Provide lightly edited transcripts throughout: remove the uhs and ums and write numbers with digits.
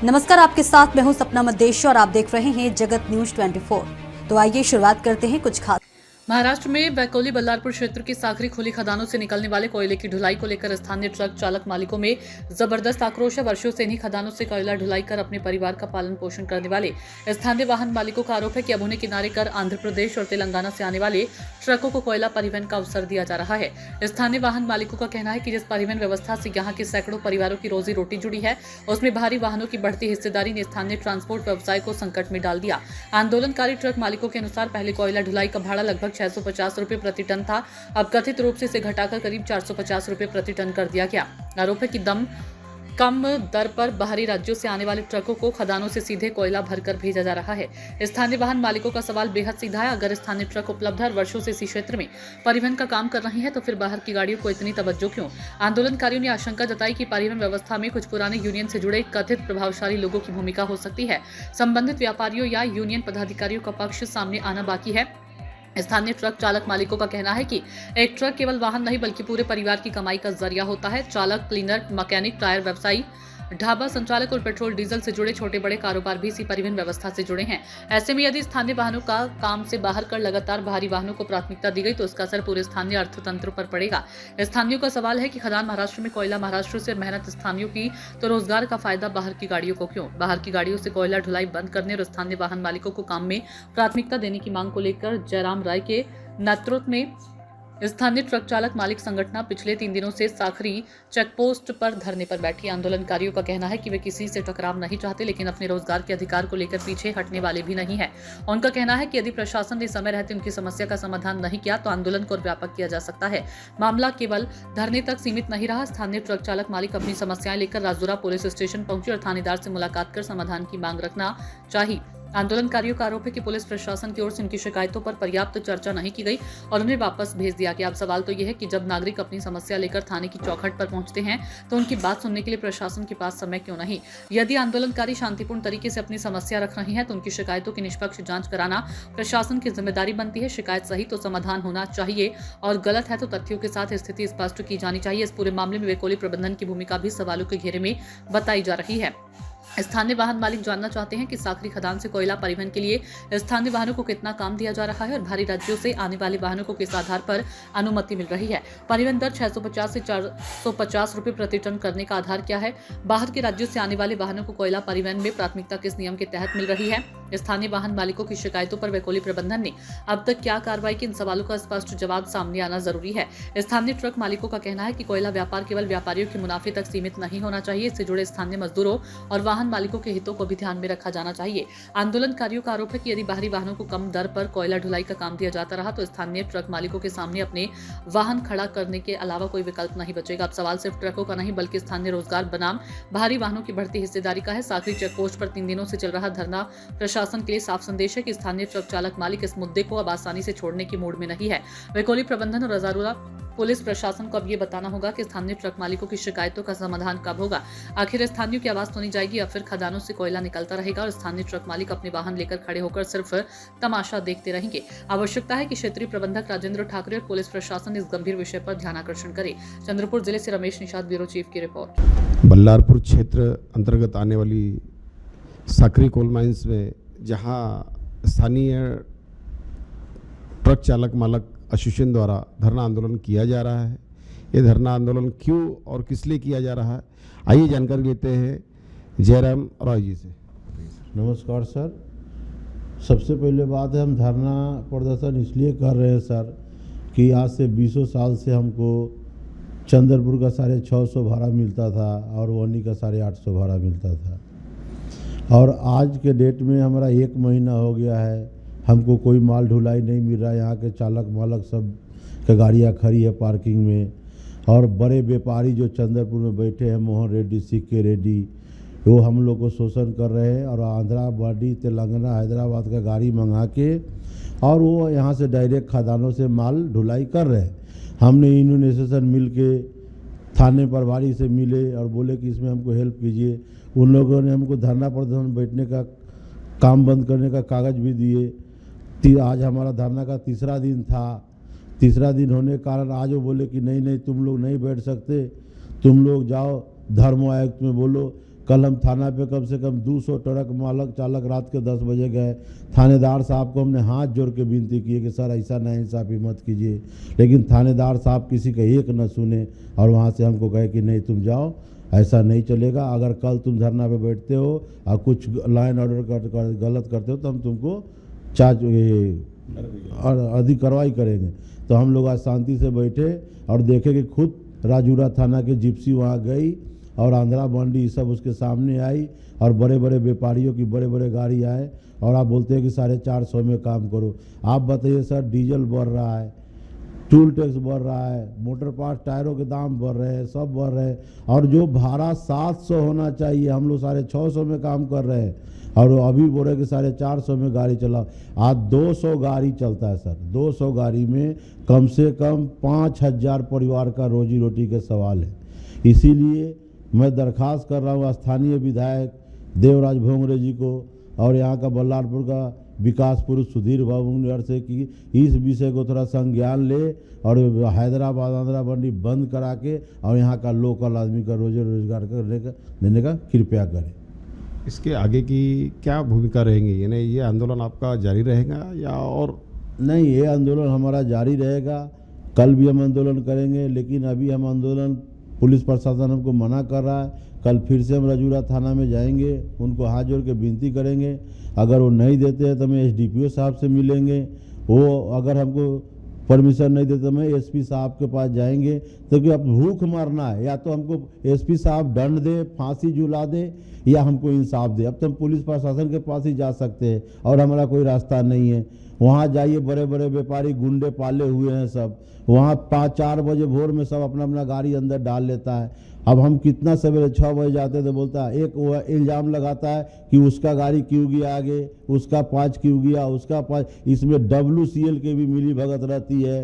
नमस्कार, आपके साथ मैं हूं सपना मदेशी और आप देख रहे हैं जगत न्यूज 24। तो आइए शुरुआत करते हैं कुछ खास। महाराष्ट्र में वैकोली बल्लारपुर क्षेत्र की साखरी खुली खदानों से निकलने वाले कोयले की ढुलाई को लेकर स्थानीय ट्रक चालक मालिकों में जबरदस्त आक्रोश है। वर्षों से इन्हीं खदानों से कोयला ढुलाई कर अपने परिवार का पालन पोषण करने वाले स्थानीय वाहन मालिकों का आरोप है कि अब उन्हें किनारे कर आंध्र प्रदेश और तेलंगाना से आने वाले ट्रकों को कोयला परिवहन का अवसर दिया जा रहा है। स्थानीय वाहन मालिकों का कहना है कि जिस परिवहन व्यवस्था से यहाँ के सैकड़ों परिवारों की रोजी रोटी जुड़ी है, उसमें भारी वाहनों की बढ़ती हिस्सेदारी ने स्थानीय ट्रांसपोर्ट व्यवसाय को संकट में डाल दिया। आंदोलनकारी ट्रक मालिकों के अनुसार पहले कोयला ढुलाई का भाड़ा लगभग 650 रुपए प्रति टन था। अब कथित रूप से इसे घटाकर करीब 450 रुपए प्रति टन कर दिया गया। आरोप है कि कम दर पर बाहरी राज्यों से आने वाले ट्रकों को खदानों से सीधे कोयला भरकर भेजा जा रहा है। स्थानीय वाहन मालिकों का सवाल बेहद सीधा है। अगर स्थानीय ट्रक उपलब्ध है और वर्षों से इसी क्षेत्र में परिवहन का काम कर रही है, तो फिर बाहर की गाड़ियों को इतनी तवज्जो क्यों? आंदोलनकारियों ने आशंका जताई कि परिवहन व्यवस्था में कुछ पुराने यूनियन से जुड़े कथित प्रभावशाली लोगों की भूमिका हो सकती है। संबंधित व्यापारियों या यूनियन पदाधिकारियों का पक्ष सामने आना बाकी है। स्थानीय ट्रक चालक मालिकों का कहना है कि एक ट्रक केवल वाहन नहीं बल्कि पूरे परिवार की कमाई का जरिया होता है। चालक, क्लीनर, मैकेनिक, टायर व्यवसायी, ढाबा संचालक और पेट्रोल डीजल से जुड़े छोटे बड़े कारोबार भी इसी परिवहन व्यवस्था से जुड़े हैं। ऐसे में यदि स्थानीय वाहनों का काम से बाहर कर लगातार भारी वाहनों को प्राथमिकता दी गई, तो इसका असर पूरे स्थानीय अर्थतंत्र पर पड़ेगा। स्थानीयों का सवाल है कि खदान महाराष्ट्र में, कोयला महाराष्ट्र से, मेहनत स्थानीयों की, तो रोजगार का फायदा बाहर की गाड़ियों को क्यों? बाहर की गाड़ियों से कोयला ढुलाई बंद करने और स्थानीय वाहन मालिकों को काम में प्राथमिकता देने की मांग को लेकर जयराम राय के नेतृत्व में स्थानीय ट्रक चालक मालिक संगठन पिछले 3 दिनों से साखरी चेकपोस्ट पर धरने पर बैठी। आंदोलनकारियों का कहना है कि वे किसी से टकराव नहीं चाहते, लेकिन अपने रोजगार के अधिकार को लेकर पीछे हटने वाले भी नहीं है। उनका कहना है कि यदि प्रशासन ने समय रहते उनकी समस्या का समाधान नहीं किया, तो आंदोलन को और व्यापक किया जा सकता है। मामला केवल धरने तक सीमित नहीं रहा। स्थानीय ट्रक चालक मालिक अपनी समस्याएं लेकर राजूरा पुलिस स्टेशन पहुंचे और थानेदार से मुलाकात कर समाधान की मांग रखना चाहिए। आंदोलनकारियों का आरोप है कि पुलिस प्रशासन की ओर से उनकी शिकायतों पर पर्याप्त चर्चा नहीं की गई और उन्हें वापस भेज दिया गया। अब सवाल तो यह है कि जब नागरिक अपनी समस्या लेकर थाने की चौखट पर पहुंचते हैं, तो उनकी बात सुनने के लिए प्रशासन के पास समय क्यों नहीं? यदि आंदोलनकारी शांतिपूर्ण तरीके से अपनी समस्या रख रही हैं, तो उनकी शिकायतों की निष्पक्ष जांच कराना प्रशासन की जिम्मेदारी बनती है। शिकायत सही तो समाधान होना चाहिए और गलत है तो तथ्यों के साथ स्थिति स्पष्ट की जानी चाहिए। इस पूरे मामले में वैकोली प्रबंधन की भूमिका भी सवालों के घेरे में बताई जा रही है। स्थानीय वाहन मालिक जानना चाहते हैं कि साखरी खदान से कोयला परिवहन के लिए स्थानीय वाहनों को कितना काम दिया जा रहा है और बाहरी राज्यों से आने वाले वाहनों को किस आधार पर अनुमति मिल रही है। परिवहन दर 650 से 450 रुपए प्रति टन करने का आधार क्या है? बाहर के राज्यों से आने वाले वाहनों को कोयला परिवहन में प्राथमिकता किस नियम के तहत मिल रही है? स्थानीय वाहन मालिकों की शिकायतों पर वैकोली प्रबंधन ने अब तक क्या कार्रवाई की? इन सवालों का स्पष्ट जवाब सामने आना जरूरी है। स्थानीय ट्रक मालिकों का कहना है कि कोयला व्यापार केवल व्यापारियों के मुनाफे तक सीमित नहीं होना चाहिए। इससे जुड़े स्थानीय मजदूरों और वाहन मालिकों के हितों को भी ध्यान में रखा जाना चाहिए। आंदोलनकारियों का आरोप है कि यदि बाहरी वाहनों को कम दर पर कोयला ढुलाई का काम दिया जाता रहा, तो स्थानीय ट्रक मालिकों के सामने अपने वाहन खड़ा करने के अलावा कोई विकल्प नहीं बचेगा। अब सवाल सिर्फ ट्रकों का नहीं बल्कि स्थानीय रोजगार बनाम भारी वाहनों की बढ़ती हिस्सेदारी का है। साखरी चेकपोस्ट पर 3 दिनों से चल रहा धरना प्रशासन के लिए साफ संदेश है कि स्थानीय ट्रक चालक मालिक इस मुद्दे को अब आसानी से छोड़ने की मूड में नहीं है। वैकोली प्रबंधन और राजूरा पुलिस प्रशासन को अब ये बताना होगा कि स्थानीय ट्रक मालिकों की शिकायतों का समाधान कब होगा। आखिर स्थानीयों की आवाज सुनी जाएगी या फिर खदानों से कोयला निकलता रहेगा और स्थानीय ट्रक मालिक अपने वाहन लेकर खड़े होकर सिर्फ तमाशा देखते रहेंगे? आवश्यकता है कि क्षेत्रीय प्रबंधक राजेंद्र ठाकरे और पुलिस प्रशासन इस गंभीर विषय पर ध्यान आकर्षण करे। चंद्रपुर जिले से रमेश निषाद, ब्यूरो चीफ की रिपोर्ट। बल्लारपुर क्षेत्र अंतर्गत आने वाली साखरी कोल माइंस में जहां स्थानीय ट्रक चालक मालक एसोसिएशन द्वारा धरना आंदोलन किया जा रहा है, ये धरना आंदोलन क्यों और किस लिए किया जा रहा है, आइए जानकारी लेते हैं जयराम राय जी से। नमस्कार सर। सबसे पहले बात है, हम धरना प्रदर्शन इसलिए कर रहे हैं सर कि आज से 20 साल से हमको चंद्रपुर का 650 भाड़ा मिलता था और वनी का 850 भाड़ा मिलता था, और आज के डेट में हमारा 1 महीना हो गया है, हमको कोई माल ढुलाई नहीं मिल रहा है। यहाँ के चालक मालक सब का गाड़ियाँ खड़ी है पार्किंग में, और बड़े व्यापारी जो चंद्रपुर में बैठे हैं, मोहन रेड्डी, सिक्के रेड्डी, वो हम लोग को शोषण कर रहे हैं और आंध्रा, वाडी, तेलंगाना, हैदराबाद का गाड़ी मंगा के और वो यहाँ से डायरेक्ट खदानों से माल ढुलाई कर रहे हैं। हमने यूनियन एसोसिएशन मिल के थाने प्रभारी से मिले और बोले कि इसमें हमको हेल्प कीजिए। उन लोगों ने हमको धरना प्रदर्शन बैठने का, काम बंद करने का कागज़ भी दिए। आज हमारा धरना का 3रा दिन था। 3रा दिन होने के कारण आज वो बोले कि नहीं तुम लोग नहीं बैठ सकते, तुम लोग जाओ धर्म आयुक्त में बोलो, कल हम थाना पे कम से कम 200 ट्रक मालक चालक रात के 10 बजे गए। थानेदार साहब को हमने हाथ जोड़ के विनती की है कि सर ऐसा नाइंसाफ़ी मत कीजिए, लेकिन थानेदार साहब किसी का एक न सुने और वहाँ से हमको कहे कि नहीं तुम जाओ, ऐसा नहीं चलेगा। अगर कल तुम धरना पे बैठते हो और कुछ लाइन ऑर्डर गलत करते हो तो हम तुमको अधिक कार्रवाई करेंगे। तो हम लोग आज शांति से बैठे और देखे कि खुद राजूरा थाना के जिप्सी वहाँ गई और आंध्रा बंडी सब उसके सामने आई और बड़े बड़े व्यापारियों की बड़े बड़े गाड़ी आए और आप बोलते हैं कि 450 में काम करो। आप बताइए सर, डीजल बढ़ रहा है, टूल टैक्स बढ़ रहा है, मोटर पार्ट टायरों के दाम बढ़ रहे हैं, सब बढ़ रहे हैं और जो भाड़ा 700 होना चाहिए हम लोग 650 में काम कर रहे हैं और अभी बोल रहे कि 450 में गाड़ी चला। आज 200 गाड़ी चलता है सर। 200 गाड़ी में कम से कम 5000 परिवार का रोजी रोटी के सवाल है। इसीलिए मैं दरख्वास्त कर रहा हूँ स्थानीय विधायक देवराज भोंगरे जी को और यहाँ का बल्लारपुर का विकास पुरुष सुधीर बाबू से कि इस विषय को थोड़ा संज्ञान ले और हैदराबाद आंध्रा बंडी बंद करा के और यहाँ का लोकल आदमी का रोजगार देने का कृपया करें। इसके आगे की क्या भूमिका रहेंगी, यानी ये आंदोलन आपका जारी रहेगा या और? नहीं, ये आंदोलन हमारा जारी रहेगा। कल भी हम आंदोलन करेंगे, लेकिन अभी हम आंदोलन पुलिस प्रशासन हमको मना कर रहा है। कल फिर से हम राजूरा थाना में जाएंगे, उनको हाथ जोड़ के विनती करेंगे। अगर वो नहीं देते हैं तो हम SDPO साहब से मिलेंगे। वो अगर हमको परमिशन नहीं देते तो मैं SP साहब के पास जाएंगे। तो कि अब भूख मरना है, या तो हमको SP साहब दंड दे, फांसी झूला दे या हमको इंसाफ दे। अब तो हम पुलिस प्रशासन के पास ही जा सकते हैं और हमारा कोई रास्ता नहीं है। वहाँ जाइए, बड़े बड़े व्यापारी गुंडे पाले हुए हैं सब, वहाँ 5-4 बजे भोर में सब अपना अपना गाड़ी अंदर डाल लेता है। अब हम कितना सवेरे 6 बजे जाते तो बोलता है, एक वो इल्ज़ाम लगाता है कि उसका गाड़ी क्यों गया आगे, उसका 5 क्यों गया, उसका 5। इसमें WCL के भी मिली भगत रहती है।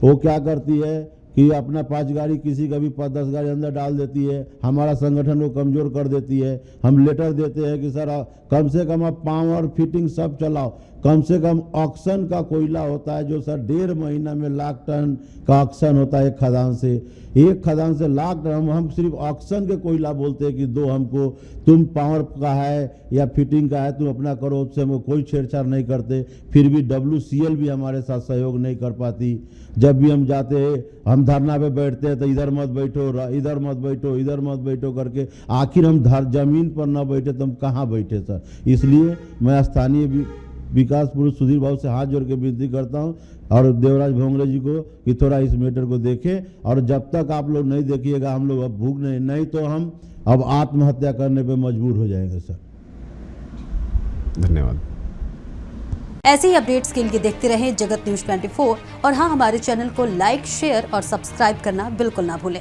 वो क्या करती है कि अपना 5 गाड़ी किसी का भी 5-10 गाड़ी अंदर डाल देती है, हमारा संगठन को कमज़ोर कर देती है। हम लेटर देते हैं कि सर कम से कम आप पावर फिटिंग सब चलाओ। कम से कम ऑक्शन का कोयला होता है जो सर 1.5 महीना में लाख टन का ऑक्शन होता है एक खदान से। एक खदान से लाख टन, हम सिर्फ ऑक्शन के कोयला बोलते हैं कि दो हमको, तुम पावर का है या फिटिंग का है तुम अपना करो, उससे हम कोई छेड़छाड़ नहीं करते। फिर भी WCL भी हमारे साथ सहयोग नहीं कर पाती। जब भी हम जाते हैं, हम धरना पे बैठते हैं तो इधर मत बैठो, इधर मत बैठो, इधर मत बैठो करके आखिर हम जमीन पर न बैठे तो हम कहाँ बैठे सर। इसलिए मैं स्थानीय विकास पुरुष सुधीर बाबू से हाथ जोड़ के विनती करता हूं और देवराज भोंगरे जी को कि थोड़ा इस मैटर को देखें। और जब तक आप लोग नहीं देखिएगा हम लोग अब भूख नहीं तो हम अब आत्महत्या करने पे मजबूर हो जाएंगे सर। धन्यवाद। ऐसे ही अपडेट्स के लिए देखते रहें जगत न्यूज 24 और हाँ, हमारे चैनल को लाइक, शेयर और सब्सक्राइब करना बिल्कुल ना भूलें।